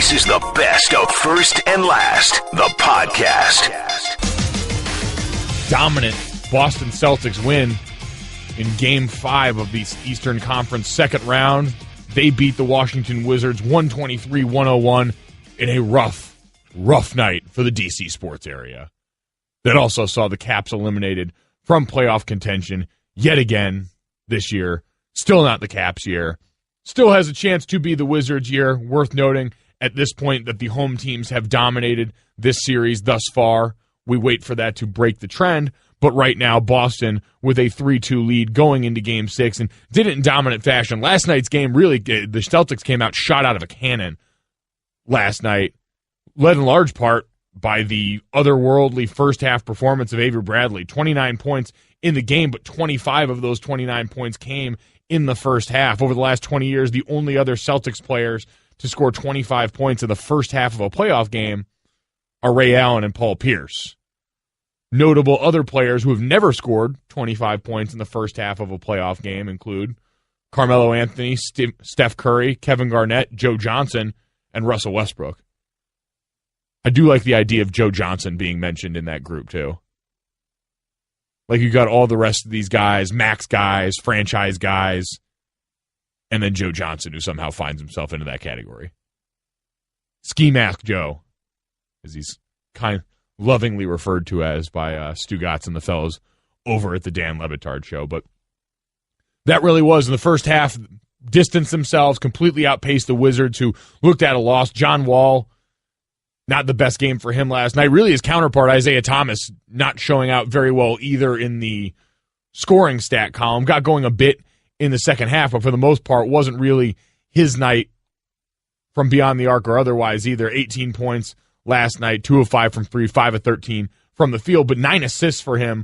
This is the best of First and Last, the podcast. Dominant Boston Celtics win in Game 5 of the Eastern Conference second round. They beat the Washington Wizards 123-101 in a rough night for the DC sports area. That also saw the Caps eliminated from playoff contention yet again this year. Still not the Caps year. Still has a chance to be the Wizards year. Worth noting at this point that the home teams have dominated this series thus far. We wait for that to break the trend. But right now, Boston with a 3-2 lead going into Game 6 and did it in dominant fashion. Last night's game, really, the Celtics came out shot out of a cannon last night, led in large part by the otherworldly first-half performance of Avery Bradley. 29 points in the game, but 25 of those 29 points came in the first half. Over the last 20 years, the only other Celtics players to score 25 points in the first half of a playoff game are Ray Allen and Paul Pierce. Notable other players who have never scored 25 points in the first half of a playoff game include Carmelo Anthony, Steph Curry, Kevin Garnett, Joe Johnson, and Russell Westbrook. I do like the idea of Joe Johnson being mentioned in that group, too. Like, you got all the rest of these guys, max guys, franchise guys, and then Joe Johnson, who somehow finds himself into that category. Ski Mask Joe, as he's kind of lovingly referred to as by Stu Gatz and the fellows over at the Dan Le Batard show. But that really was, in the first half, distanced themselves, completely outpaced the Wizards, who looked at a loss. John Wall, not the best game for him last night. Really, his counterpart, Isaiah Thomas, not showing out very well either in the scoring stat column. Got going a bit in the second half, but for the most part, wasn't really his night from beyond the arc or otherwise either. 18 points last night, 2 of 5 from 3, 5 of 13 from the field, but 9 assists for him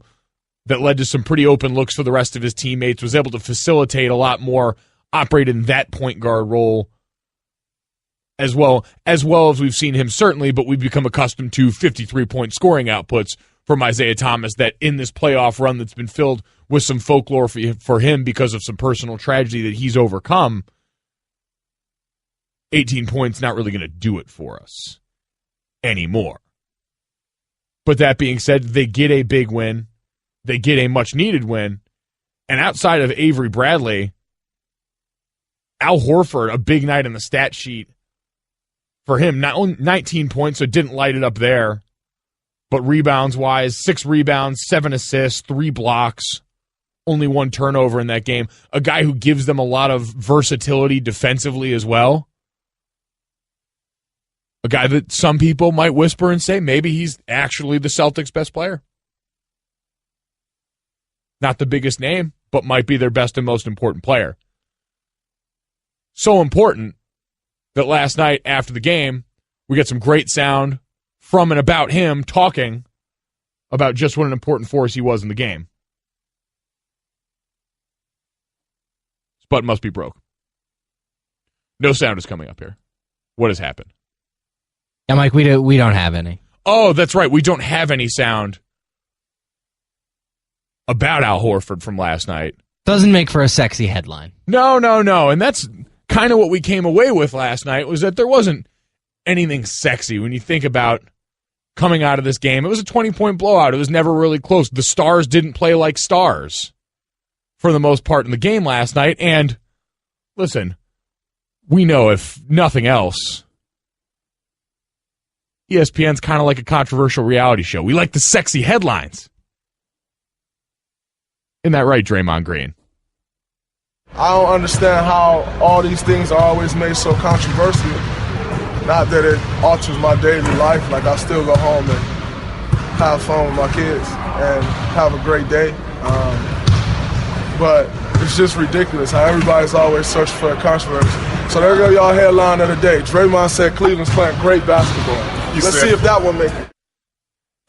that led to some pretty open looks for the rest of his teammates, was able to facilitate a lot more, operate in that point guard role as well as we've seen him certainly, but we've become accustomed to 53-point scoring outputs from Isaiah Thomas that in this playoff run that's been filled with some folklore for him because of some personal tragedy that he's overcome. 18 points not really going to do it for us anymore. But that being said, they get a big win. They get a much-needed win. And outside of Avery Bradley, Al Horford, a big night in the stat sheet for him. Not only 19 points, so didn't light it up there. But rebounds-wise, 6 rebounds, 7 assists, 3 blocks, only 1 turnover in that game. A guy who gives them a lot of versatility defensively as well. A guy that some people might whisper and say maybe he's actually the Celtics' best player. Not the biggest name, but might be their best and most important player. So important that last night after the game, we get some great sound from and about him talking about just what an important force he was in the game. His button must be broke. No sound is coming up here. What has happened? Yeah, Mike, we don't have any. Oh, that's right. We don't have any sound about Al Horford from last night. Doesn't make for a sexy headline. No. And that's kind of what we came away with last night, was that there wasn't anything sexy when you think about coming out of this game. It was a 20-point blowout. It was never really close. The stars didn't play like stars for the most part in the game last night. And listen, we know if nothing else, ESPN's kind of like a controversial reality show. We like the sexy headlines. Isn't that right, Draymond Green? I don't understand how all these things are always made so controversial. Not that it alters my daily life. Like, I still go home and have fun with my kids and have a great day. But it's just ridiculous how everybody's always searching for a controversy. So there go y'all headline of the day. Draymond said Cleveland's playing great basketball. Let's see if that one makes it.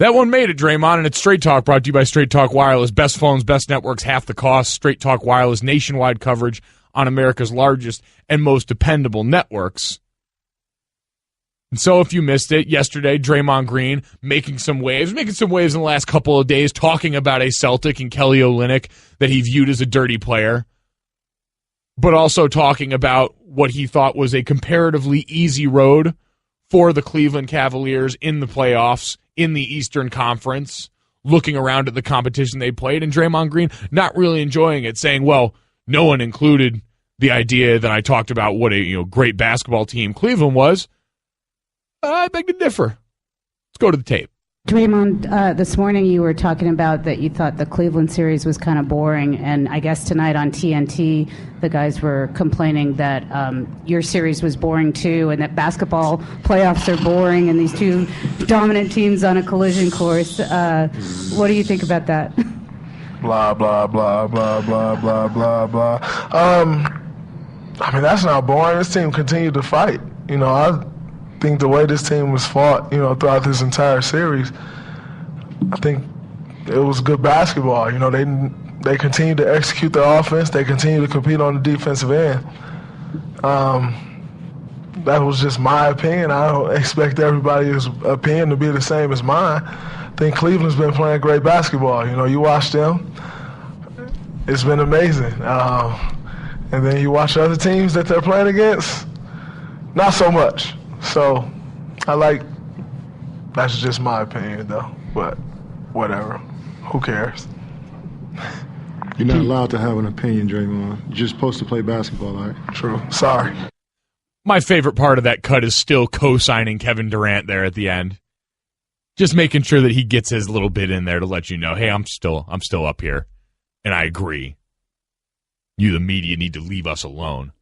That one made it, Draymond, and it's Straight Talk, brought to you by Straight Talk Wireless. Best phones, best networks, half the cost. Straight Talk Wireless, nationwide coverage on America's largest and most dependable networks. And so if you missed it, yesterday, Draymond Green making some waves in the last couple of days, talking about a Celtic and Kelly Olynyk that he viewed as a dirty player, but also talking about what he thought was a comparatively easy road for the Cleveland Cavaliers in the playoffs, in the Eastern Conference, looking around at the competition they played, and Draymond Green not really enjoying it, saying, well, no one included the idea that I talked about what a great basketball team Cleveland was. I beg to differ. Let's go to the tape. Draymond, this morning you were talking about that you thought the Cleveland series was kind of boring, and I guess tonight on TNT the guys were complaining that your series was boring too, and that basketball playoffs are boring and these two dominant teams on a collision course. What do you think about that? Blah, blah, blah, blah, blah, blah, blah, blah. I mean, that's not boring. This team continued to fight. I think the way this team was fought, throughout this entire series, I think it was good basketball. They continued to execute their offense. They continued to compete on the defensive end. That was just my opinion. I don't expect everybody's opinion to be the same as mine. I think Cleveland's been playing great basketball. You watch them, it's been amazing. And then you watch other teams that they're playing against, not so much. So, that's just my opinion, though. But, whatever. Who cares? You're not allowed to have an opinion, Draymond. You're just supposed to play basketball, all right? True. Sorry. My favorite part of that cut is still co-signing Kevin Durant there at the end. Just making sure that he gets his little bit in there to let you know, hey, I'm still up here, and I agree. You, the media, need to leave us alone.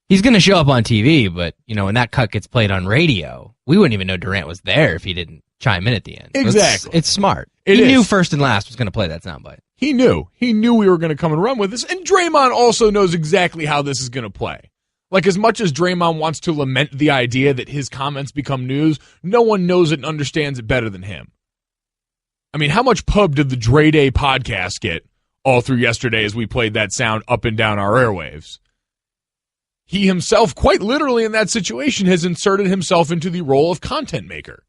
He's going to show up on TV, but, when that cut gets played on radio, we wouldn't even know Durant was there if he didn't chime in at the end. Exactly. It's smart. He knew First and Last was going to play that soundbite. He knew. He knew we were going to come and run with this, and Draymond also knows exactly how this is going to play. Like, as much as Draymond wants to lament the idea that his comments become news, no one knows it and understands it better than him. I mean, how much pub did the Dre Day podcast get all through yesterday as we played that sound up and down our airwaves? He himself, quite literally in that situation, has inserted himself into the role of content maker.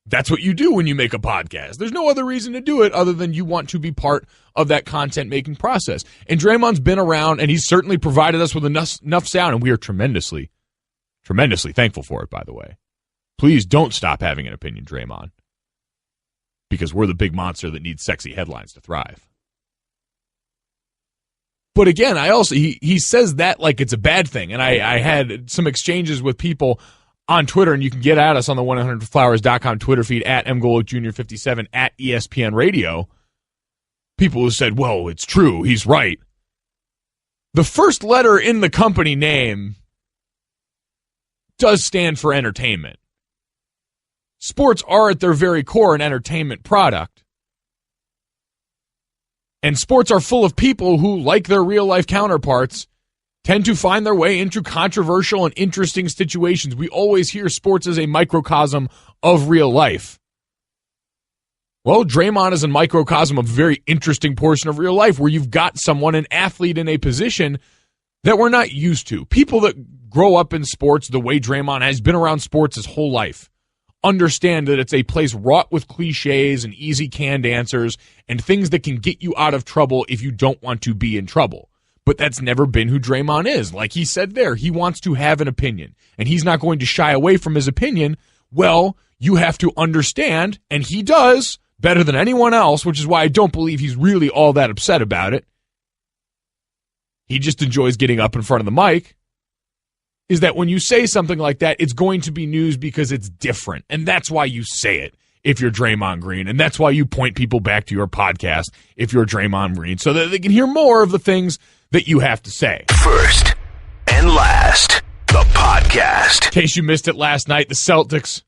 That's what you do when you make a podcast. There's no other reason to do it other than you want to be part of that content-making process. And Draymond's been around, and he's certainly provided us with enough sound, and we are tremendously, tremendously thankful for it, by the way. Please don't stop having an opinion, Draymond, because we're the big monster that needs sexy headlines to thrive. But again, he says that like it's a bad thing, and I had some exchanges with people on Twitter, and you can get at us on the 100flowers.com Twitter feed at mgolokjr57 at ESPN Radio. People who said, well, it's true, he's right. The first letter in the company name does stand for entertainment. Sports are at their very core an entertainment product. And sports are full of people who, like their real-life counterparts, tend to find their way into controversial and interesting situations. We always hear sports as a microcosm of real life. Well, Draymond is a microcosm of a very interesting portion of real life where you've got someone, an athlete in a position that we're not used to. People that grow up in sports the way Draymond has been around sports his whole life understand that it's a place wrought with cliches and easy canned answers and things that can get you out of trouble if you don't want to be in trouble. But that's never been who Draymond is. Like he said there, he wants to have an opinion, and he's not going to shy away from his opinion. Well, you have to understand, and he does better than anyone else, which is why I don't believe he's really all that upset about it. He just enjoys getting up in front of the mic. Is that when you say something like that, it's going to be news because it's different. And that's why you say it if you're Draymond Green. And that's why you point people back to your podcast if you're Draymond Green, so that they can hear more of the things that you have to say. First and Last, the podcast. In case you missed it last night, the Celtics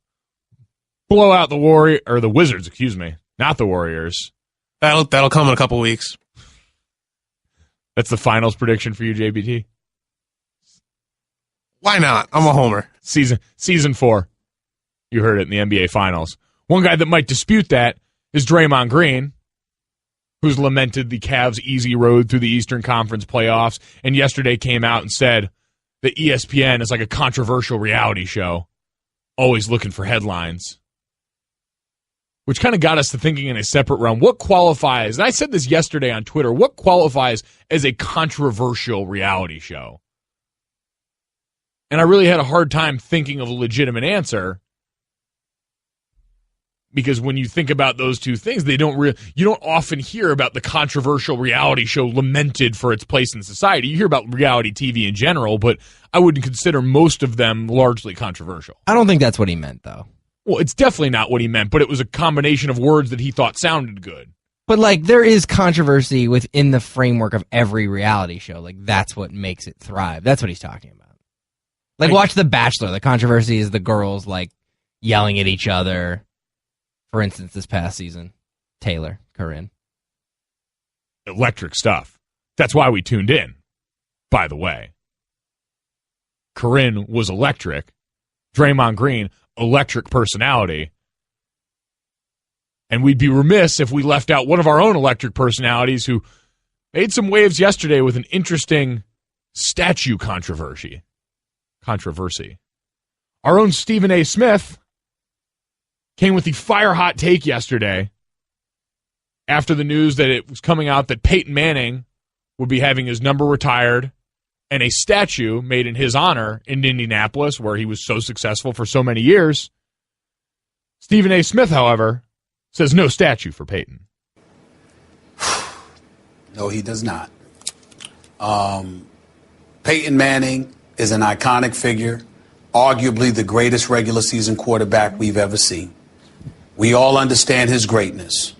blow out the Wizards, excuse me, not the Warriors. That'll come in a couple weeks. That's the finals prediction for you, JBT? Why not? I'm a homer. Season 4. You heard it in the NBA Finals. One guy that might dispute that is Draymond Green, who's lamented the Cavs' easy road through the Eastern Conference playoffs, and yesterday came out and said that ESPN is like a controversial reality show, always looking for headlines, which kind of got us to thinking in a separate realm. What qualifies, and I said this yesterday on Twitter, what qualifies as a controversial reality show? And I really had a hard time thinking of a legitimate answer because when you think about those two things, you don't often hear about the controversial reality show lamented for its place in society. You hear about reality TV in general, but I wouldn't consider most of them largely controversial. I don't think that's what he meant, though. Well, it's definitely not what he meant, but it was a combination of words that he thought sounded good. But, like, there is controversy within the framework of every reality show. Like, that's what makes it thrive. That's what he's talking about. Like, watch The Bachelor. The controversy is the girls, like, yelling at each other. For instance, this past season, Taylor, Corinne. Electric stuff. That's why we tuned in, by the way. Corinne was electric. Draymond Green, electric personality. And we'd be remiss if we left out one of our own electric personalities who made some waves yesterday with an interesting statue controversy. Our own Stephen A. Smith came with the fire-hot take yesterday after the news that it was coming out that Peyton Manning would be having his number retired and a statue made in his honor in Indianapolis, where he was so successful for so many years. Stephen A. Smith, however, says no statue for Peyton. No, he does not. Peyton Manning is an iconic figure, arguably the greatest regular season quarterback we've ever seen. We all understand his greatness.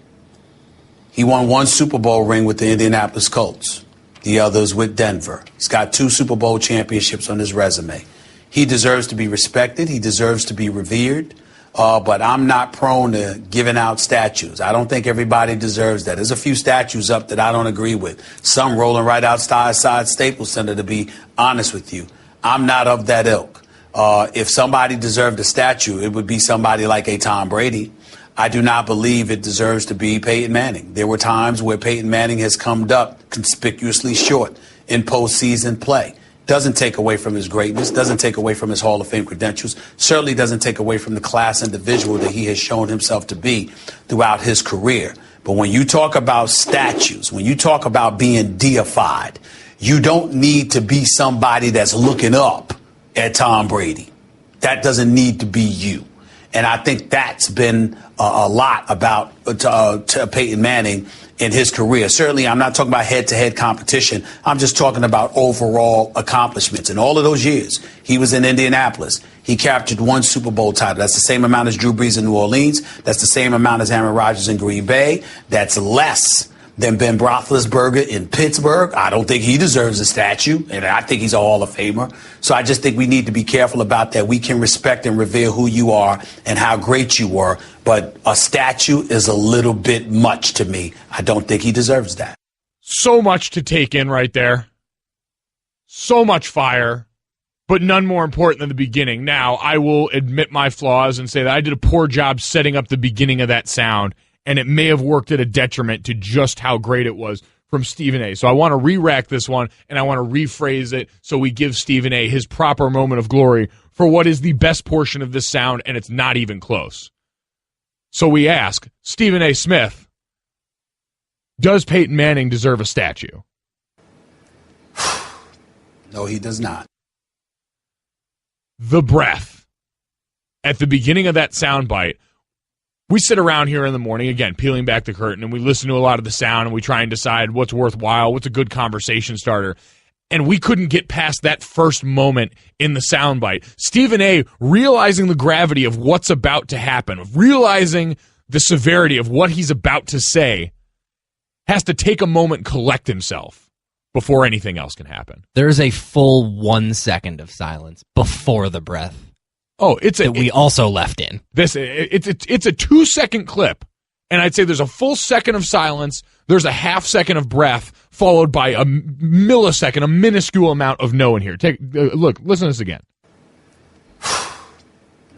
He won one Super Bowl ring with the Indianapolis Colts. The other's with Denver. He's got 2 Super Bowl championships on his resume. He deserves to be respected. He deserves to be revered. But I'm not prone to giving out statues. I don't think everybody deserves that. There's a few statues up that I don't agree with. Some rolling right outside Staples Center, to be honest with you. I'm not of that ilk. If somebody deserved a statue, it would be somebody like a Tom Brady. I do not believe it deserves to be Peyton Manning. There were times where Peyton Manning has come up conspicuously short in postseason play. Doesn't take away from his greatness, doesn't take away from his Hall of Fame credentials, certainly doesn't take away from the class individual that he has shown himself to be throughout his career. But when you talk about statues, when you talk about being deified, you don't need to be somebody that's looking up at Tom Brady. That doesn't need to be you. And I think that's been a lot about to Peyton Manning in his career. Certainly, I'm not talking about head-to-head competition. I'm just talking about overall accomplishments. In all of those years, he was in Indianapolis. He captured 1 Super Bowl title. That's the same amount as Drew Brees in New Orleans. That's the same amount as Aaron Rodgers in Green Bay. That's less than Ben Roethlisberger in Pittsburgh. I don't think he deserves a statue, and I think he's a Hall of Famer. So I just think we need to be careful about that. We can respect and revere who you are and how great you were, but a statue is a little bit much to me. I don't think he deserves that. So much to take in right there. So much fire, but none more important than the beginning. Now, I will admit my flaws and say that I did a poor job setting up the beginning of that sound, and it may have worked at a detriment to just how great it was from Stephen A. So I want to re-rack this one, and I want to rephrase it so we give Stephen A. his proper moment of glory for what is the best portion of this sound, and it's not even close. So we ask, Stephen A. Smith, does Peyton Manning deserve a statue? No, he does not. The breath. At the beginning of that soundbite, we sit around here in the morning, again, peeling back the curtain, and we listen to a lot of the sound, and we try and decide what's worthwhile, what's a good conversation starter. And we couldn't get past that first moment in the soundbite. Stephen A. realizing the gravity of what's about to happen, realizing the severity of what he's about to say, has to take a moment and collect himself before anything else can happen. There's a full 1 second of silence before the breath. Oh, we also left in. It's a 2-second clip, and I'd say there's a full second of silence, there's a half second of breath, followed by a millisecond, a minuscule amount of no in here. Look, listen to this again.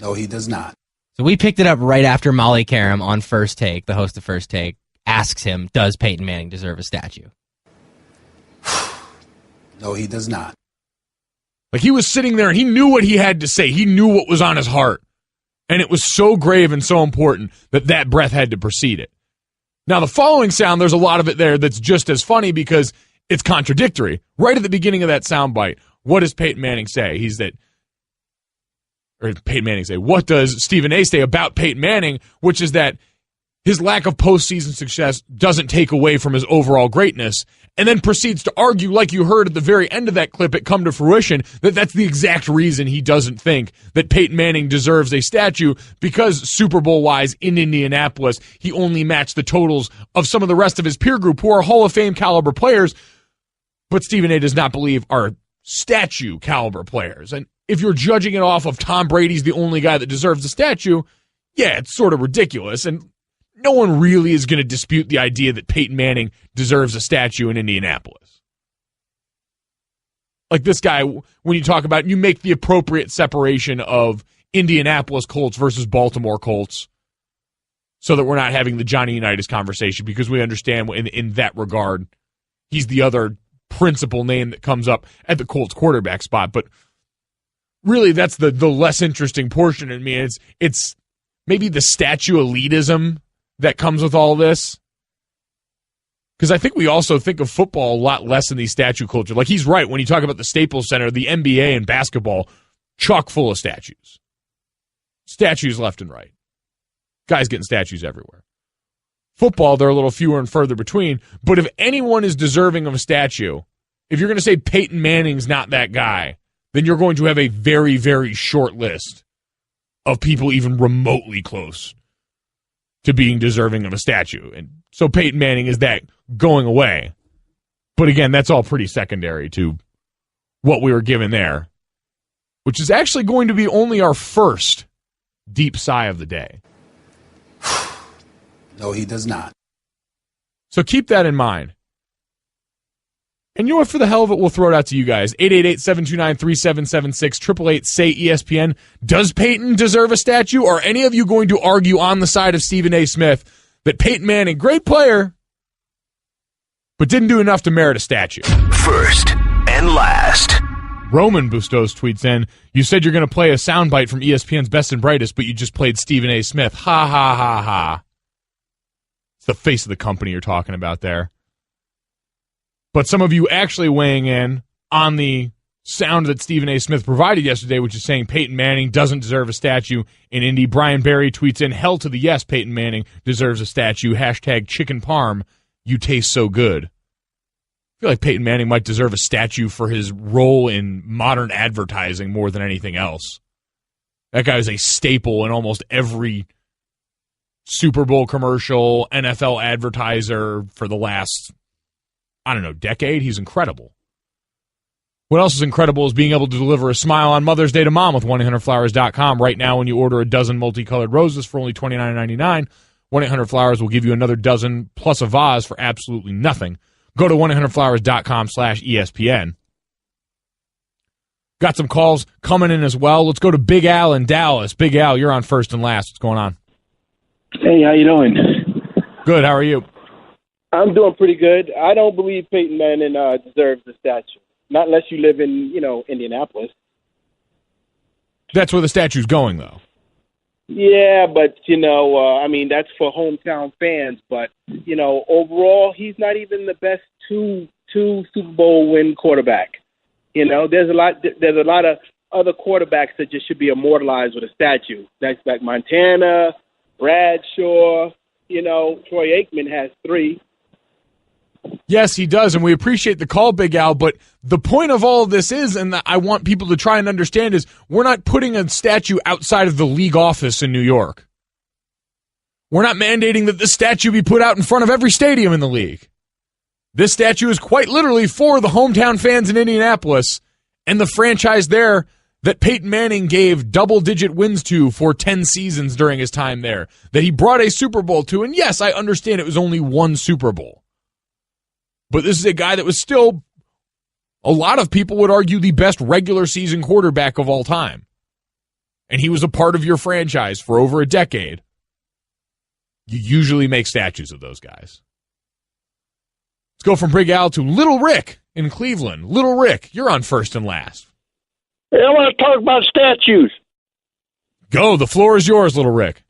No, he does not. So we picked it up right after Molly Karam on First Take, the host of First Take, asks him, does Peyton Manning deserve a statue? No, he does not. Like, he was sitting there and he knew what he had to say. He knew what was on his heart. And it was so grave and so important that breath had to precede it. Now, the following sound, there's a lot of it there that's just as funny because it's contradictory. Right at the beginning of that soundbite, what does Peyton Manning say? He's that or Peyton Manning say, what does Stephen A say about Peyton Manning, which is that his lack of postseason success doesn't take away from his overall greatness, and then proceeds to argue, like you heard at the very end of that clip, it come to fruition, that that's the exact reason he doesn't think that Peyton Manning deserves a statue, because Super Bowl-wise in Indianapolis, he only matched the totals of some of the rest of his peer group who are Hall of Fame caliber players, but Stephen A does not believe are statue caliber players. And if you're judging it off of Tom Brady's the only guy that deserves a statue, yeah, it's sort of ridiculous. And no one really is going to dispute the idea that Peyton Manning deserves a statue in Indianapolis. Like this guy, when you talk about it, you make the appropriate separation of Indianapolis Colts versus Baltimore Colts so that we're not having the Johnny Unitas conversation, because we understand in that regard, he's the other principal name that comes up at the Colts quarterback spot. But really, that's the less interesting portion in me. It's maybe the statue elitism that comes with all this. Because I think we also think of football a lot less in the statue culture. Like, he's right when you talk about the Staples Center, the NBA and basketball, chock full of statues. Statues left and right. Guys getting statues everywhere. Football, they're a little fewer and further between. But if anyone is deserving of a statue, if you're going to say Peyton Manning's not that guy, then you're going to have a very, very short list of people even remotely close to being deserving of a statue. And so Peyton Manning is that going away. But again, that's all pretty secondary to what we were given there, which is actually going to be only our first deep sigh of the day. No, he does not. So keep that in mind. And you know what, for the hell of it, we'll throw it out to you guys. 888-729-3776, 888-SAY-ESPN. Does Peyton deserve a statue? Or are any of you going to argue on the side of Stephen A. Smith that Peyton Manning, great player, but didn't do enough to merit a statue? First and last. Roman Bustos tweets in, you said you're going to play a soundbite from ESPN's Best and Brightest, but you just played Stephen A. Smith. Ha, ha, ha, ha. It's the face of the company you're talking about there. But some of you actually weighing in on the sound that Stephen A. Smith provided yesterday, which is saying Peyton Manning doesn't deserve a statue in Indy. Brian Barry tweets in, hell to the yes, Peyton Manning deserves a statue. Hashtag chicken parm, you taste so good. I feel like Peyton Manning might deserve a statue for his role in modern advertising more than anything else. That guy is a staple in almost every Super Bowl commercial, NFL advertiser for the last, I don't know, decade. He's incredible. What else is incredible is being able to deliver a smile on Mother's Day to Mom with 1-800-Flowers.com. Right now, when you order a dozen multicolored roses for only $29.99, 1-800-Flowers will give you another dozen plus a vase for absolutely nothing. Go to 1-800-Flowers.com/ESPN. Got some calls coming in as well. Let's go to Big Al in Dallas. Big Al, you're on first and last. What's going on? Hey, how you doing? Good. How are you? I'm doing pretty good. I don't believe Peyton Manning deserves the statue. Not unless you live in, Indianapolis. That's where the statue's going, though. Yeah, but, that's for hometown fans. But, overall, he's not even the best two Super Bowl win quarterback. There's a lot of other quarterbacks that just should be immortalized with a statue. That's like Montana, Bradshaw, Troy Aikman has 3. Yes, he does, and we appreciate the call, Big Al, but the point of all of this is, and I want people to try and understand, is we're not putting a statue outside of the league office in New York. We're not mandating that this statue be put out in front of every stadium in the league. This statue is quite literally for the hometown fans in Indianapolis and the franchise there that Peyton Manning gave double-digit wins to for 10 seasons during his time there, that he brought a Super Bowl to, and yes, I understand it was only one Super Bowl. But this is a guy that was still, a lot of people would argue, the best regular season quarterback of all time. And he was a part of your franchise for over a decade. You usually make statues of those guys. Let's go from Big Al to Little Rick in Cleveland. Little Rick, you're on first and last. Hey, I want to talk about statues. Go, the floor is yours, Little Rick.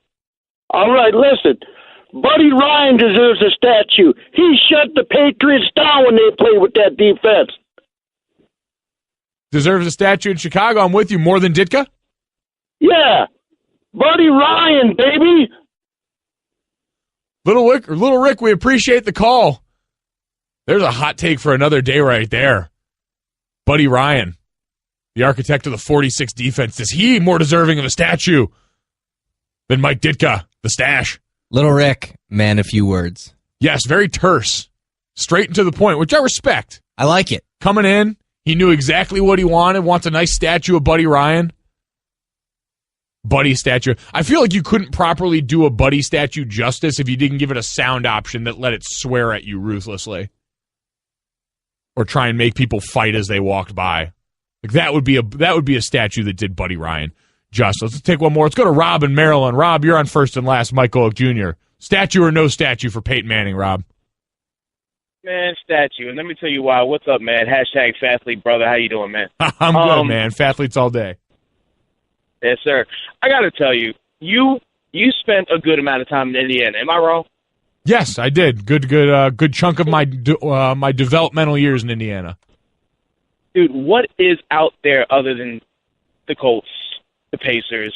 All right, listen. Buddy Ryan deserves a statue. He shut the Patriots down when they played with that defense. Deserves a statue in Chicago. I'm with you. More than Ditka? Yeah, Yeah. Buddy Ryan, baby. Little Rick, we appreciate the call. There's a hot take for another day right there. Buddy Ryan, the architect of the 46 defense. Is he more deserving of a statue than Mike Ditka, the stash? Little Rick, man, a few words. Yes, very terse. Straight and to the point, which I respect. I like it. Coming in, he knew exactly what he wanted. Wants a nice statue of Buddy Ryan. Buddy statue. I feel like you couldn't properly do a Buddy statue justice if you didn't give it a sound option that let it swear at you ruthlessly. Or try and make people fight as they walked by. Like that would be a statue that did Buddy Ryan justice. Let's take one more. Let's go to Rob in Maryland. Rob, you're on first and last. Mike Golic Jr. Statue or no statue for Peyton Manning, Rob? Man, statue. And let me tell you why. What's up, man? Hashtag Fathlete, brother. How you doing, man? I'm good, man. Fathletes all day. Yes, sir. I got to tell you, you spent a good amount of time in Indiana. Am I wrong? Yes, I did. Good chunk of my developmental years in Indiana. Dude, what is out there other than the Colts, the Pacers,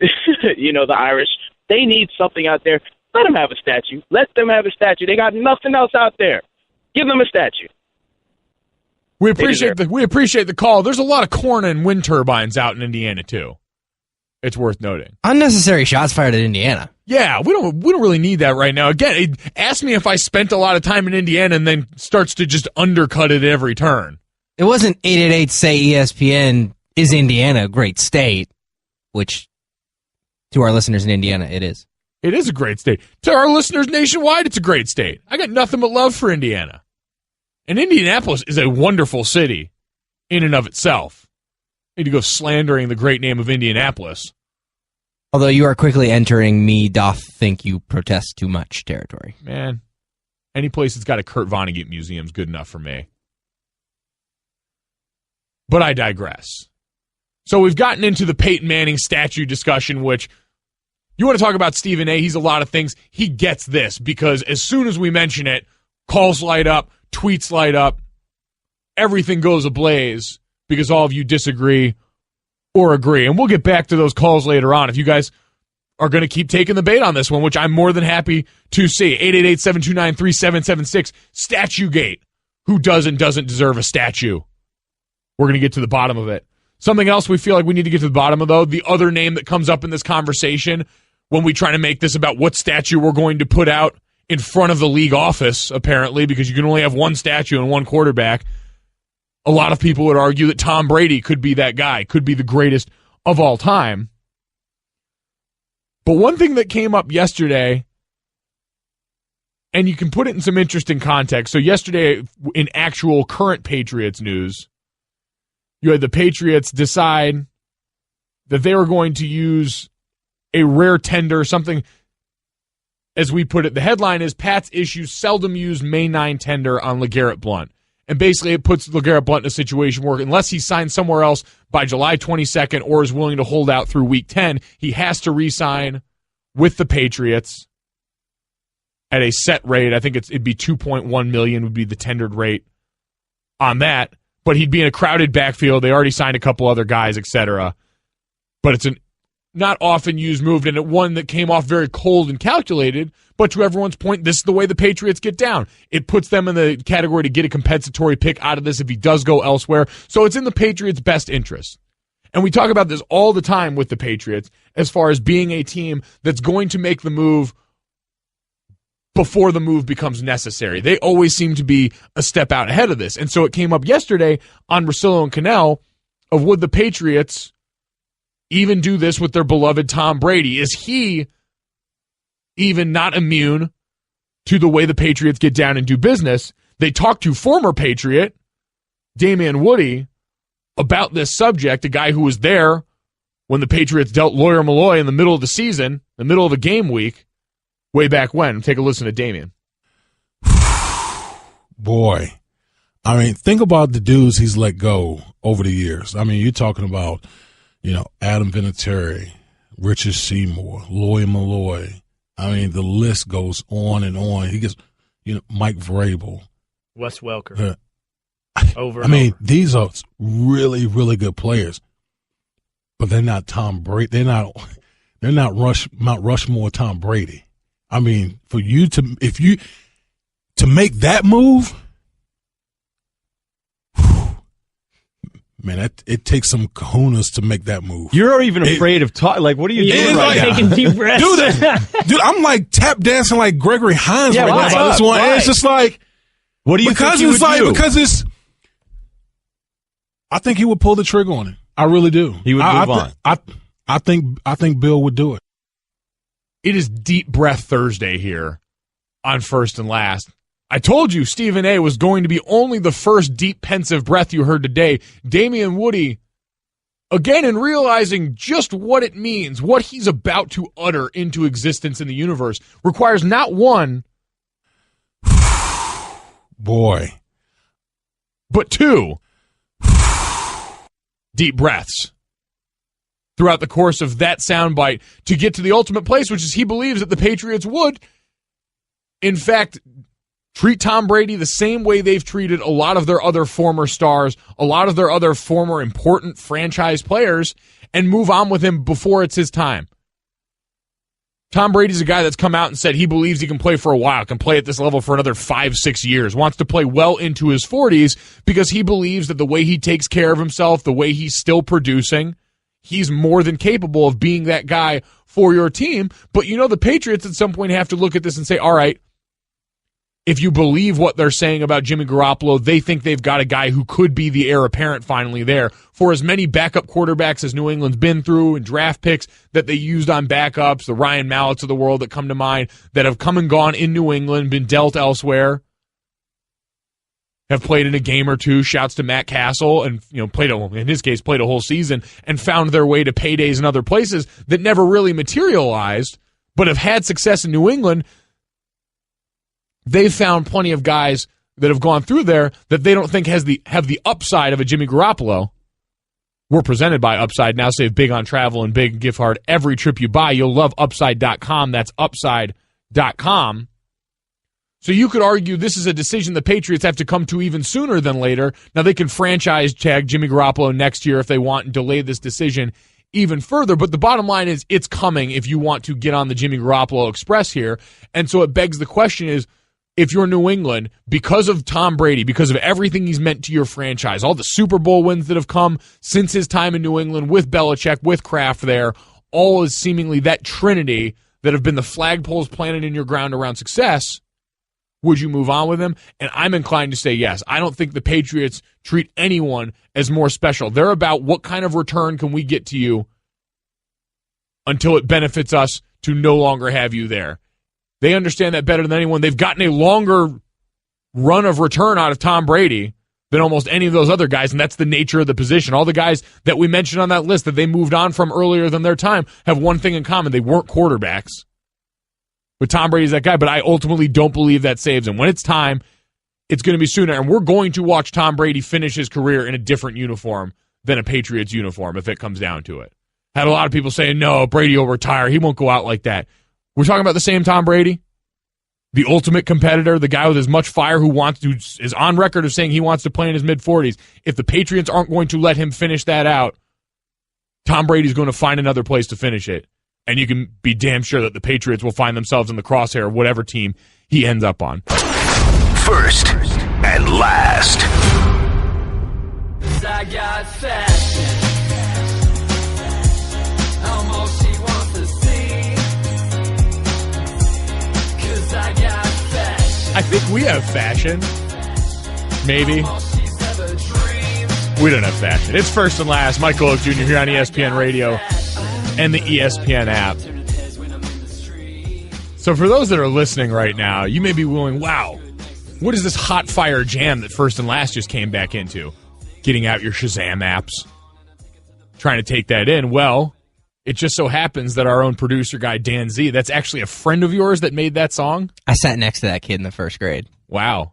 the Irish? They need something out there. Let them have a statue. Let them have a statue. They got nothing else out there. Give them a statue. We appreciate the call. There's a lot of corn and wind turbines out in Indiana too. It's worth noting. Unnecessary shots fired at Indiana. Yeah, we don't really need that right now. Again, ask me if I spent a lot of time in Indiana and then starts to just undercut it at every turn. It wasn't 888 say ESPN, is Indiana a great state? Which, to our listeners in Indiana, it is. It is a great state. To our listeners nationwide, it's a great state. I got nothing but love for Indiana. And Indianapolis is a wonderful city in and of itself. Need to go slandering the great name of Indianapolis. Although you are quickly entering me doth think you protest too much territory. Man, any place that's got a Kurt Vonnegut museum is good enough for me. But I digress. So we've gotten into the Peyton Manning statue discussion, which you want to talk about Stephen A. He's a lot of things. He gets this because as soon as we mention it, calls light up, tweets light up, everything goes ablaze because all of you disagree or agree. And we'll get back to those calls later on if you guys are going to keep taking the bait on this one, which I'm more than happy to see. 888-729-3776, Statue Gate. Who does and doesn't deserve a statue? We're going to get to the bottom of it. Something else we feel like we need to get to the bottom of, though, the other name that comes up in this conversation when we try to make this about what statue we're going to put out in front of the league office, apparently, because you can only have one statue and one quarterback. A lot of people would argue that Tom Brady could be that guy, could be the greatest of all time. But one thing that came up yesterday, and you can put it in some interesting context. So yesterday, in actual current Patriots news, you had the Patriots decide that they were going to use a rare tender, something, as we put it, the headline is Pats issues seldom used May 9 tender on LeGarrette Blount. And basically it puts LeGarrette Blount in a situation where unless he signs somewhere else by July 22nd or is willing to hold out through Week 10, he has to re-sign with the Patriots at a set rate. I think it'd be $2.1 million would be the tendered rate on that. But he'd be in a crowded backfield. They already signed a couple other guys, etc. But it's a not often used move, and one that came off very cold and calculated. But to everyone's point, this is the way the Patriots get down. It puts them in the category to get a compensatory pick out of this if he does go elsewhere. So it's in the Patriots' best interest. And we talk about this all the time with the Patriots as far as being a team that's going to make the move before the move becomes necessary. They always seem to be a step out ahead of this. And so it came up yesterday on Russillo and Cannell of would the Patriots even do this with their beloved Tom Brady? Is he even not immune to the way the Patriots get down and do business? They talked to former Patriot Damian Woody about this subject, a guy who was there when the Patriots dealt Lawyer Malloy in the middle of the season, the middle of a game week, way back when. Take a listen to Damian. Boy, I mean, think about the dudes he's let go over the years. I mean, you're talking about, Adam Vinatieri, Richard Seymour, Lawyer Malloy. I mean, the list goes on and on. He gets, Mike Vrabel. Wes Welker. These are really, really good players. but they're not Tom Brady. They're not Mount Rushmore Tom Brady. I mean, for you to make that move, man, it takes some kahunas to make that move. You're even afraid of talking. Like, what are you doing right now? Taking deep breaths. Dude, I'm like tap dancing like Gregory Hines right now about this one. And it's just like, what do you think he would do? Because it's, I think he would pull the trigger on it. I really do. He would move on. I think Bill would do it. It is Deep Breath Thursday here on First and Last. I told you Stephen A. was going to be only the first deep, pensive breath you heard today. Damian Woody, again, in realizing just what it means, what he's about to utter into existence in the universe, requires not one, boy, but two deep breaths throughout the course of that soundbite to get to the ultimate place, which is he believes that the Patriots would, in fact, treat Tom Brady the same way they've treated a lot of their other former stars, a lot of their other former important franchise players, and move on with him before it's his time. Tom Brady's a guy that's come out and said he believes he can play for a while, can play at this level for another 5-6 years, wants to play well into his 40s because he believes that the way he takes care of himself, the way he's still producing, he's more than capable of being that guy for your team. But you know, the Patriots at some point have to look at this and say, all right, if you believe what they're saying about Jimmy Garoppolo, they think they've got a guy who could be the heir apparent finally there. For as many backup quarterbacks as New England's been through and draft picks that they used on backups, the Ryan Malletts of the world that come to mind, that have come and gone in New England, been dealt elsewhere, have played in a game or two, shouts to Matt Castle, and played a whole season and found their way to paydays in other places that never really materialized, but have had success in New England. They've found plenty of guys that have gone through there that they don't think have the upside of a Jimmy Garoppolo. We're presented by Upside. Now save big on travel and big gift card every trip you buy. You'll love Upside.com. That's Upside.com. So you could argue this is a decision the Patriots have to come to even sooner than later. Now they can franchise tag Jimmy Garoppolo next year if they want and delay this decision even further. But the bottom line is it's coming if you want to get on the Jimmy Garoppolo Express here. And so it begs the question is, if you're New England, because of Tom Brady, because of everything he's meant to your franchise, all the Super Bowl wins that have come since his time in New England with Belichick, with Kraft there, all is seemingly that trinity that have been the flagpoles planted in your ground around success, would you move on with him? And I'm inclined to say yes. I don't think the Patriots treat anyone as more special. They're about what kind of return can we get to you until it benefits us to no longer have you there. They understand that better than anyone. They've gotten a longer run of return out of Tom Brady than almost any of those other guys, and that's the nature of the position. All the guys that we mentioned on that list that they moved on from earlier than their time have one thing in common. They weren't quarterbacks. But Tom Brady's that guy, but I ultimately don't believe that saves him. When it's time, it's going to be sooner, and we're going to watch Tom Brady finish his career in a different uniform than a Patriots uniform if it comes down to it. Had a lot of people saying, no, Brady will retire. He won't go out like that. We're talking about the same Tom Brady, the ultimate competitor, the guy with as much fire who is on record of saying he wants to play in his mid-40s. If the Patriots aren't going to let him finish that out, Tom Brady's going to find another place to finish it. And you can be damn sure that the Patriots will find themselves in the crosshair of whatever team he ends up on. First and Last. I got fashion. Almost she wants to see. 'Cause I got fashion. I think we have fashion. Maybe. We don't have fashion. It's First and Last. Mike Golic Jr. here on ESPN Radio and the ESPN app. So for those that are listening right now, you may be going, wow, what is this hot fire jam that First and Last just came back into? Getting out your Shazam apps, trying to take that in. Well, it just so happens that our own producer guy, Dan Z, that's actually a friend of yours that made that song? I sat next to that kid in the first grade. Wow.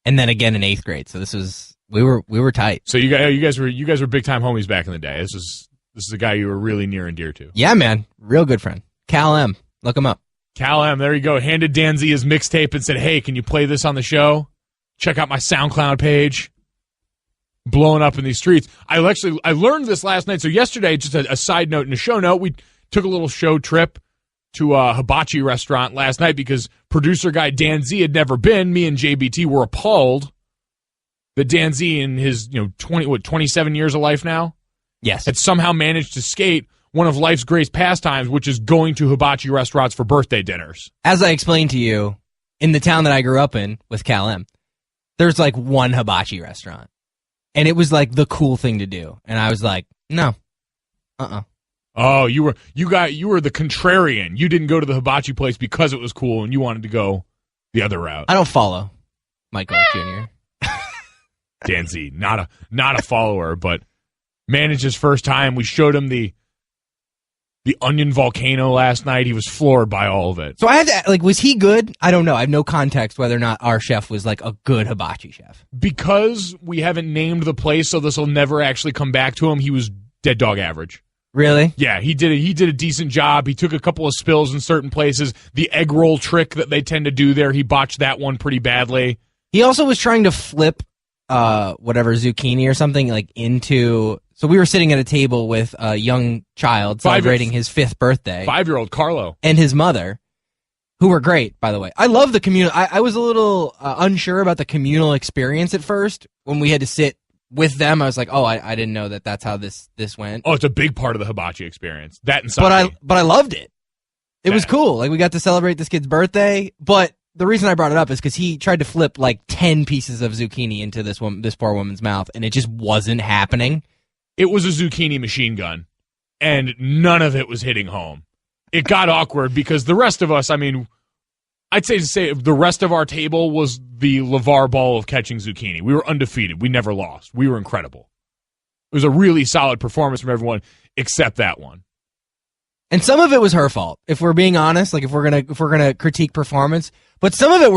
And then again in eighth grade. So this was, we were tight. So you guys were big time homies back in the day. This is a guy you were really near and dear to. Yeah, man. Real good friend. Cal M. Look him up. Cal M. There you go. Handed Dan Z his mixtape and said, hey, can you play this on the show? Check out my SoundCloud page. blowing up in these streets. I learned this last night. So yesterday, just a side note and a show note, we took a little show trip to a hibachi restaurant last night because producer guy Dan Z had never been. Me and JBT were appalled that Dan Z in his 27 years of life now, yes, had somehow managed to skate one of life's great pastimes, which is going to hibachi restaurants for birthday dinners. As I explained to you, in the town that I grew up in with Cal M, there's like one hibachi restaurant. And it was like the cool thing to do. And I was like, no. Oh, you were the contrarian. You didn't go to the hibachi place because it was cool and you wanted to go the other route. I don't follow Mike Golic Jr. Dan Z, not a follower, but managed his first time. We showed him the onion volcano last night. He was floored by all of it. So I had to, was he good? I don't know. I have no context whether or not our chef was like a good hibachi chef. Because we haven't named the place, so this will never actually come back to him, he was dead dog average. Really? Yeah, he did a decent job. He took a couple of spills in certain places. The egg roll trick that they tend to do there, he botched that one pretty badly. He also was trying to flip whatever zucchini or something into. So we were sitting at a table with a young child celebrating his 5th birthday. 5-year-old Carlo. And his mother, who were great, by the way. I love the communal. I was a little unsure about the communal experience at first when we had to sit with them. I was like, oh, I didn't know that's how this went. Oh, it's a big part of the hibachi experience. That and sake. But I loved it. It was cool. Like, we got to celebrate this kid's birthday. But the reason I brought it up is because he tried to flip 10 pieces of zucchini into this poor woman's mouth, and it just wasn't happening. It was a zucchini machine gun, and none of it was hitting home. It got awkward because the rest of us, I'd say the rest of our table was the LeVar Ball of catching zucchini. We were undefeated. We never lost. We were incredible. It was a really solid performance from everyone except that one. And some of it was her fault, if we're being honest. If we're gonna critique performance, but some of it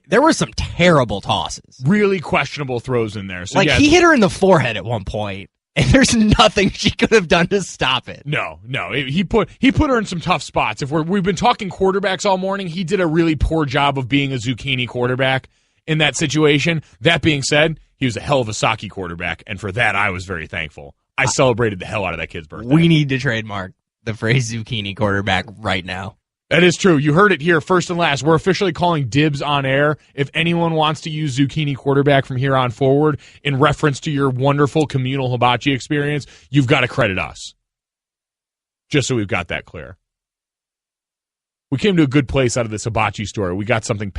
there were some terrible tosses, really questionable throws in there. So he hit her in the forehead at one point. And there's nothing she could have done to stop it. No. He put her in some tough spots. If we've been talking quarterbacks all morning, he did a really poor job of being a zucchini quarterback in that situation. That being said, he was a hell of a sake quarterback, and for that I was very thankful. I celebrated the hell out of that kid's birthday. We need to trademark the phrase zucchini quarterback right now. That is true. You heard it here first and last. We're officially calling dibs on air. If anyone wants to use zucchini quarterback from here on forward in reference to your wonderful communal hibachi experience, you've got to credit us. Just so we've got that clear. We came to a good place out of this hibachi story. We got something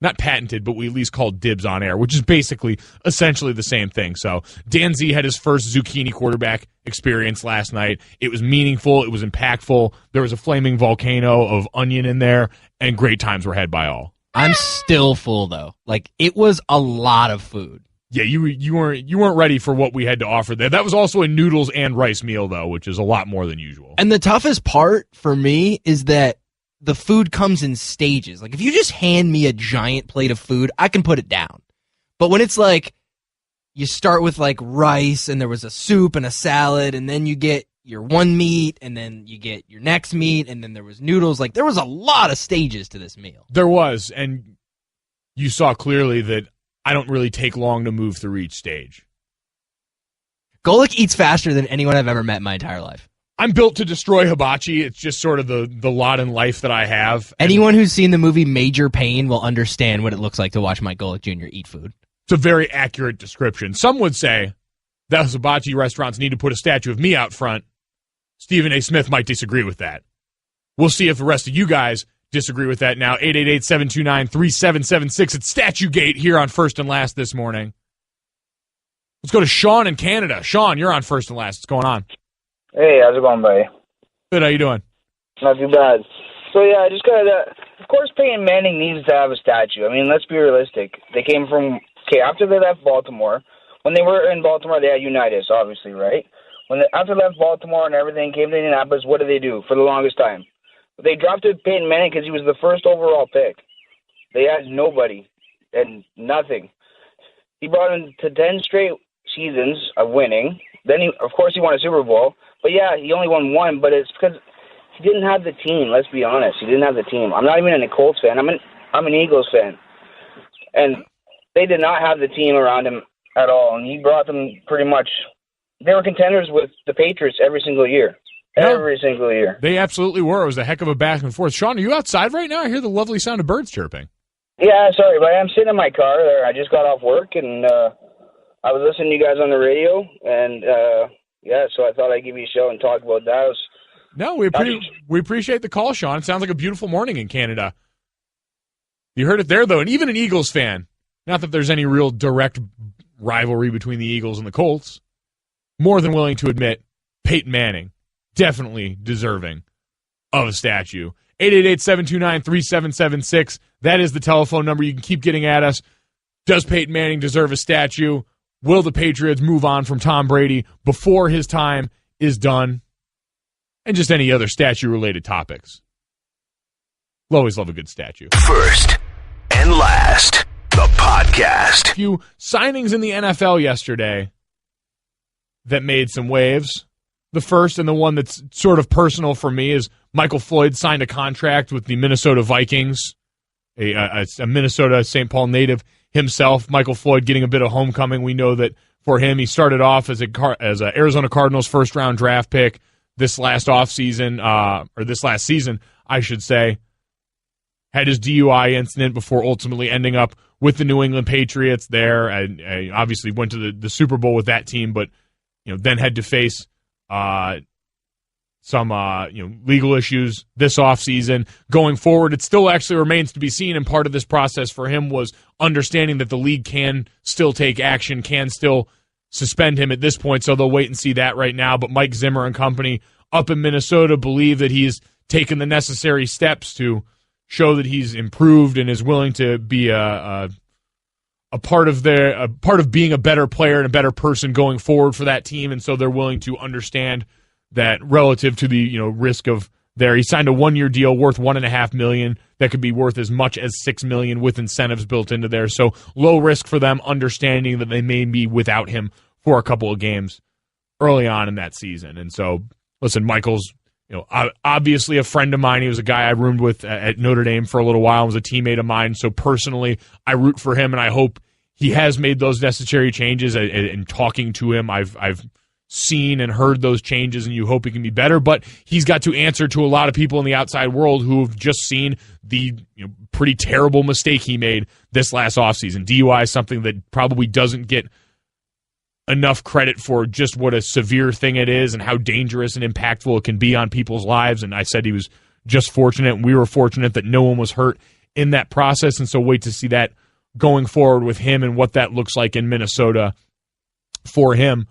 not patented, but we at least called dibs on air, which is basically essentially the same thing. So Dan Z had his first zucchini quarterback experience last night. It was meaningful. It was impactful. There was a flaming volcano of onion in there, and great times were had by all. I'm still full, though. It was a lot of food. Yeah, you weren't ready for what we had to offer there. That was also a noodles and rice meal, though, which is a lot more than usual. And the toughest part for me is that the food comes in stages. If you just hand me a giant plate of food, I can put it down. But when it's you start with rice, and there was a soup and a salad, and then you get your one meat, and then you get your next meat, and then there was noodles. There was a lot of stages to this meal. There was, and you saw clearly that I don't really take long to move through each stage. Golic eats faster than anyone I've ever met in my entire life. I'm built to destroy hibachi. It's just sort of the lot in life that I have. Anyone who's seen the movie Major Pain will understand what it looks like to watch Mike Golic Jr. eat food. It's a very accurate description. Some would say that hibachi restaurants need to put a statue of me out front. Stephen A. Smith might disagree with that. We'll see if the rest of you guys disagree with that now. 888-729-3776. It's Statue Gate here on First and Last this morning. Let's go to Sean in Canada. Sean, you're on First and Last. What's going on? Hey, how's it going, buddy? Good, how you doing? Not too bad. So, yeah, I just got of course, Peyton Manning needs to have a statue. Let's be realistic. They came from, after they left Baltimore, when they were in Baltimore, they had Unitas, obviously, right? After they left Baltimore and everything, came to Indianapolis, what did they do for the longest time? They drafted Peyton Manning because he was the first overall pick. They had nobody and nothing. He brought him to 10 straight seasons of winning. Then, of course, he won a Super Bowl. But, yeah, he only won one, but it's because he didn't have the team. Let's be honest. He didn't have the team. I'm not even a Colts fan. I'm an Eagles fan. And they did not have the team around him at all, and he brought them pretty much. They were contenders with the Patriots every single year. Every single year. They absolutely were. It was a heck of a back and forth. Sean, are you outside right now? I hear the lovely sound of birds chirping. Yeah, sorry, but I'm sitting in my car there. I just got off work, and I was listening to you guys on the radio, and so I thought I'd give you a show and talk about that. No, we appreciate the call, Sean. It sounds like a beautiful morning in Canada. You heard it there, though, and even an Eagles fan, not that there's any real direct rivalry between the Eagles and the Colts, more than willing to admit Peyton Manning, definitely deserving of a statue. 888-729-3776. That is the telephone number. You can keep getting at us. Does Peyton Manning deserve a statue? Will the Patriots move on from Tom Brady before his time is done? And just any other statue-related topics. We'll always love a good statue. First and last, the podcast. A few signings in the NFL yesterday that made some waves. The first and the one that's sort of personal for me is Michael Floyd signed a contract with the Minnesota Vikings, a Minnesota St. Paul native himself. Michael Floyd getting a bit of homecoming. We know that for him, he started off as a Arizona Cardinals first-round draft pick this last season, I should say. Had his DUI incident before ultimately ending up with the New England Patriots there. And obviously went to the Super Bowl with that team, but then had to face some legal issues this offseason. Going forward, it still actually remains to be seen, and part of this process for him was understanding that the league can still take action, can still suspend him at this point, so they'll wait and see that right now. But Mike Zimmer and company up in Minnesota believe that he's taken the necessary steps to show that he's improved and is willing to be a part of being a better player and a better person going forward for that team, and so they're willing to understand that relative to the risk of there. He signed a 1-year deal worth $1.5 million that could be worth as much as $6 million with incentives built into there. So low risk for them, understanding that they may be without him for a couple of games early on in that season. And so, listen, Michael's obviously a friend of mine. He was a guy I roomed with at Notre Dame for a little while. He was a teammate of mine. So personally, I root for him, and I hope he has made those necessary changes. And talking to him, I've seen and heard those changes, and you hope he can be better. But he's got to answer to a lot of people in the outside world who have just seen the pretty terrible mistake he made this last offseason. DUI is something that probably doesn't get enough credit for just what a severe thing it is and how dangerous and impactful it can be on people's lives. And I said he was just fortunate, and we were fortunate that no one was hurt in that process. And so wait to see that going forward with him and what that looks like in Minnesota for him.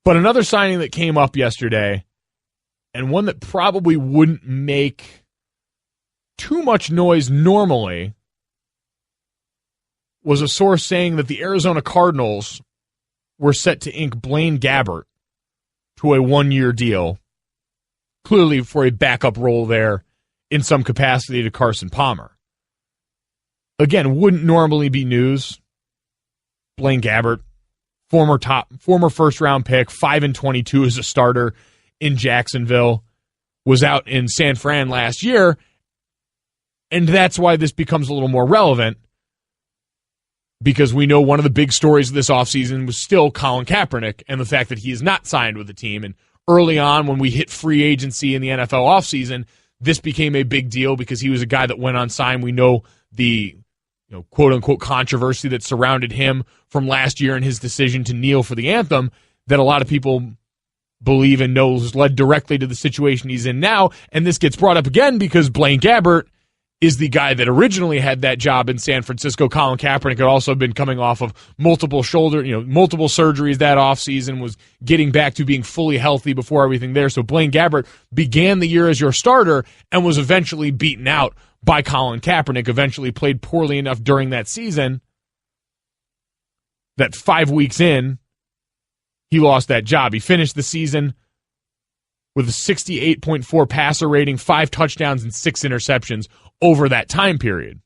But another signing that came up yesterday, and one that probably wouldn't make too much noise normally, was a source saying that the Arizona Cardinals were set to ink Blaine Gabbert to a 1-year deal, clearly for a backup role there in some capacity to Carson Palmer. Again, wouldn't normally be news. Blaine Gabbert, former first-round pick, 5-22 as a starter in Jacksonville, was out in San Fran last year, and that's why this becomes a little more relevant, because we know one of the big stories of this offseason was still Colin Kaepernick and the fact that he is not signed with the team. And early on, when we hit free agency in the NFL offseason, this became a big deal because he was a guy that went unsigned. We know the quote-unquote controversy that surrounded him from last year and his decision to kneel for the anthem that a lot of people believe and know has led directly to the situation he's in now. And this gets brought up again because Blaine Gabbert is the guy that originally had that job in San Francisco. Colin Kaepernick had also been coming off of multiple surgeries that offseason, was getting back to being fully healthy before everything there. So Blaine Gabbert began the year as your starter and was eventually beaten out by Colin Kaepernick, eventually played poorly enough during that season that 5 weeks in, he lost that job. He finished the season with a 68.4 passer rating, 5 touchdowns and 6 interceptions over that time period.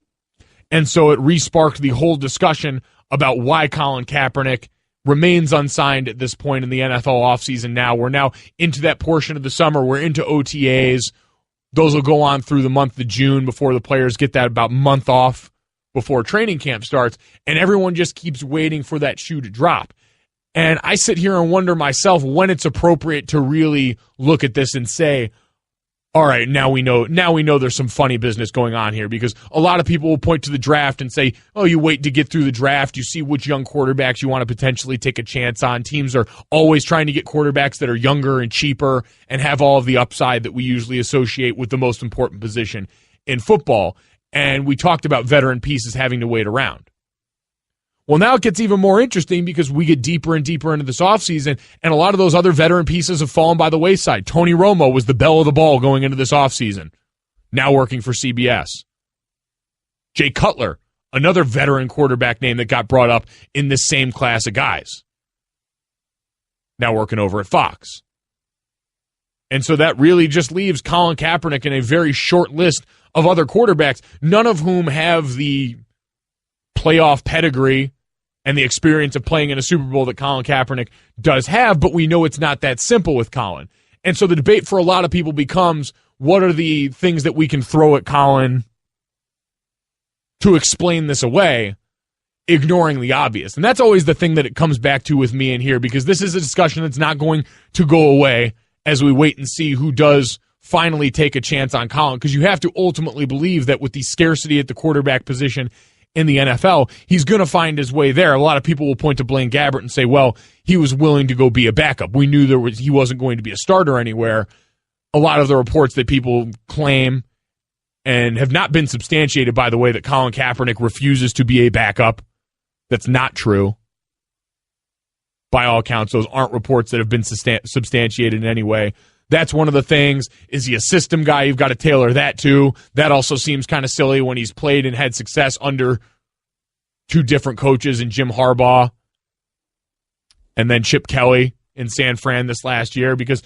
And so it re-sparked the whole discussion about why Colin Kaepernick remains unsigned at this point in the NFL offseason now. We're now into that portion of the summer. We're into OTAs. Those will go on through the month of June before the players get that about month off before training camp starts, and everyone just keeps waiting for that shoe to drop. And I sit here and wonder myself when it's appropriate to really look at this and say, all right, now we know there's some funny business going on here, because a lot of people will point to the draft and say, oh, you wait to get through the draft, you see which young quarterbacks you want to potentially take a chance on. Teams are always trying to get quarterbacks that are younger and cheaper and have all of the upside that we usually associate with the most important position in football. And we talked about veteran pieces having to wait around. Well, now it gets even more interesting because we get deeper and deeper into this offseason, and a lot of those other veteran pieces have fallen by the wayside. Tony Romo was the belle of the ball going into this offseason, now working for CBS. Jay Cutler, another veteran quarterback name that got brought up in this same class of guys, now working over at Fox. And so that really just leaves Colin Kaepernick in a very short list of other quarterbacks, none of whom have the playoff pedigree and the experience of playing in a Super Bowl that Colin Kaepernick does have, but we know it's not that simple with Colin. And so the debate for a lot of people becomes, what are the things that we can throw at Colin to explain this away, ignoring the obvious? And that's always the thing that it comes back to with me in here, because this is a discussion that's not going to go away as we wait and see who does finally take a chance on Colin, because you have to ultimately believe that with the scarcity at the quarterback position in the NFL, he's going to find his way there. A lot of people will point to Blaine Gabbert and say, well, he was willing to go be a backup. We knew he wasn't going to be a starter anywhere. A lot of the reports that people claim, and have not been substantiated, by the way, that Colin Kaepernick refuses to be a backup. That's not true. By all accounts, those aren't reports that have been substantiated in any way. That's one of the things. Is he a system guy? You've got to tailor that too. That also seems kind of silly when he's played and had success under two different coaches in Jim Harbaugh and then Chip Kelly in San Fran this last year, because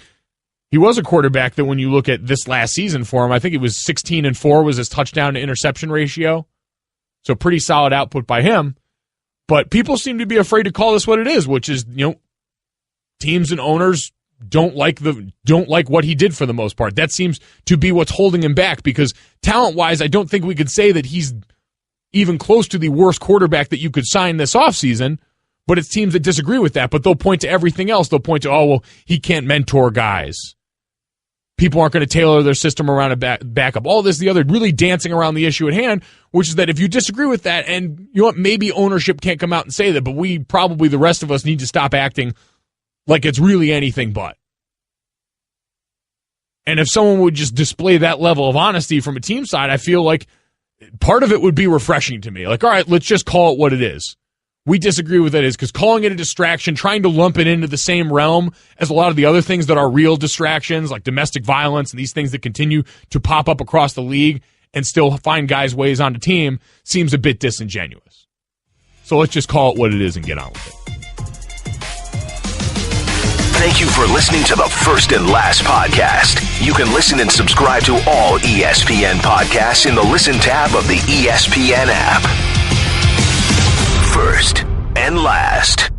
he was a quarterback that when you look at this last season for him, I think it was 16-4 was his touchdown to interception ratio. So pretty solid output by him. But people seem to be afraid to call this what it is, which is, teams and owners don't like what he did for the most part. That seems to be what's holding him back, because talent-wise, I don't think we could say that he's even close to the worst quarterback that you could sign this offseason, but it's teams that disagree with that. But they'll point to everything else. They'll point to, oh, well, he can't mentor guys. People aren't going to tailor their system around a backup. All this, the other, really dancing around the issue at hand, which is that if you disagree with that, and you know what, maybe ownership can't come out and say that, but we probably, the rest of us, need to stop acting like it's really anything but. And if someone would just display that level of honesty from a team side, I feel like part of it would be refreshing to me. Like, all right, let's just call it what it is. We disagree with it, because calling it a distraction, trying to lump it into the same realm as a lot of the other things that are real distractions, like domestic violence and these things that continue to pop up across the league and still find guys' ways on the team, seems a bit disingenuous. So let's just call it what it is and get on with it. Thank you for listening to the First and Last podcast. You can listen and subscribe to all ESPN podcasts in the Listen tab of the ESPN app. First and Last.